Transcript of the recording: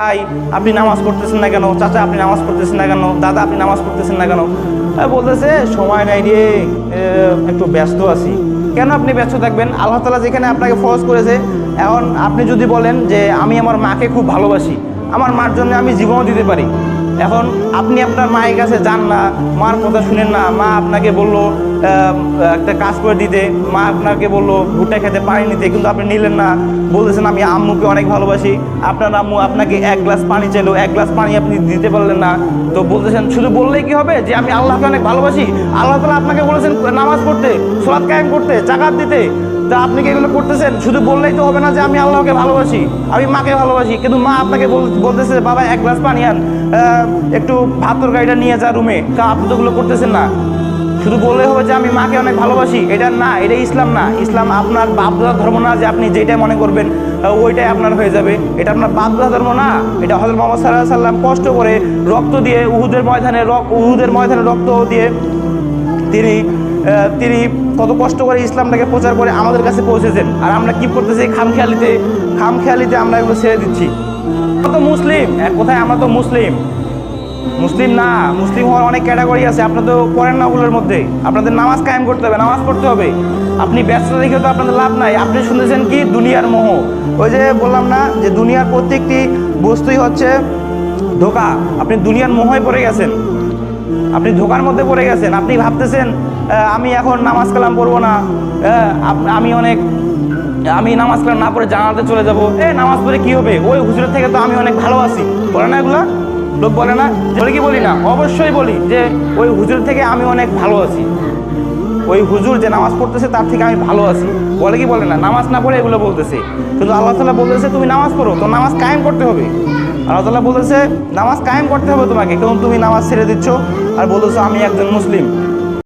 ভাই আপনি নামাজ পড়তেছেন না কেন, চাচা আপনি নামাজ পড়তেছেন না কেন, দাদা আপনি নামাজ পড়তেছেন না কেন? বলতেছে সময় নাই রে, একটু ব্যস্ত আছি। কেন আপনি ব্যস্ত থাকবেন? আল্লাহ তাআলা যেখানে আপনাকে ফরজ করেছে, এখন আপনি যদি বলেন যে আমি আমার মাকে খুব ভালোবাসি, আমার মার জন্য আমি জীবনও দিতে পারি, এখন আপনি আপনার মায়ের কাছে যান না, মার কথা শুনেন না, মা আপনাকে বললো একটা কাজ করে দিতে, মা আপনাকে বললো ভুট্টা খেতে পানি নিতে, কিন্তু আপনি নিলেন না, বলতেছেন আমি আম্মুকে অনেক ভালোবাসি। আপনার আম্মু আপনাকে এক গ্লাস পানি চাইলো, এক গ্লাস পানি আপনি দিতে পারলেন না, তো বলতেছেন শুধু বললেই কি হবে যে আমি আল্লাহকে অনেক ভালোবাসি? আল্লাহ তাআলা আপনাকে বলেছেন নামাজ পড়তে, সালাত কায়েম করতে, যাকাত দিতে, তা আপনি কি এগুলো করতেছেন? শুধু বললেই তো হবে না যে আমি আল্লাহকে ভালোবাসি, আমি মাকে ভালোবাসি, কিন্তু মা আপনাকে বলতেছে বাবা এক গ্লাস পানি আন, একটু ভাত তরকারিটা নিয়ে যা রুমে, তা আপনি তো ওগুলো করতেছেন না। শুধু বললে হবে যে আমি মাকে অনেক ভালোবাসি, এটা না, এটা ইসলাম না। ইসলাম আপনার বাপদাদার ধর্ম না যে আপনি যেটাই মনে করবেন ওইটাই আপনার হয়ে যাবে। এটা আপনার বাপদাদার ধর্ম না। এটা হযরত মুহাম্মদ সাল্লাল্লাহু আলাইহি সাল্লাম কষ্ট করে রক্ত দিয়ে উহুদের ময়দানে রক্ত দিয়ে তিনি কত কষ্ট করে ইসলামটাকে প্রচার করে আমাদের কাছে পৌঁছেছেন। আর আমরা কি করতেছি? খামখেয়ালিতে আমরা এগুলো ছেড়ে দিচ্ছি। আমরা তো মুসলিম, এক কথায় আমরা তো মুসলিম না। মুসলিম হওয়ার অনেক ক্যাটাগরি আছে, আপনারা তো পড়েন না ওগুলোর মধ্যে। আপনাদের নামাজ কায়েম করতে হবে, নামাজ পড়তে হবে। আপনি ব্যস্ত দেখে তো আপনাদের লাভ নাই। আপনি শুনেছেন কি দুনিয়ার মোহ, ওই যে বললাম না যে দুনিয়ার প্রত্যেকটি বস্তুই হচ্ছে ধোঁকা। আপনি দুনিয়ার মোহে পড়ে গেছেন, আপনি ধোঁকার মধ্যে পড়ে গেছেন। আপনি ভাবতেছেন আমি এখন নামাজ কালাম পড়বো না, আমি নামাজ কালাম না পড়ে জানাতে চলে যাবো। নামাজ পড়ে কি হবে? ওই হুজুরের থেকে তো আমি অনেক ভালো আছি। বলে না এগুলা? লোক বলে না? বলে কি বলি না? অবশ্যই বলি যে ওই হুজুর থেকে আমি অনেক ভালো আছি, ওই হুজুর যে নামাজ পড়তেছে তার থেকে আমি ভালো আছি। বলে কি বলে না? নামাজ না পড়ে এগুলো বলতেছে। কিন্তু আল্লাহ তাআলা বলতেছে তুমি নামাজ পড়ো, তো নামাজ কায়েম করতে হবে। আল্লাহ তাআলা বলতেছে নামাজ কায়েম করতে হবে তোমাকে, কিন্তু তুমি নামাজ ছেড়ে দিচ্ছ আর বলতেছো আমি একজন মুসলিম।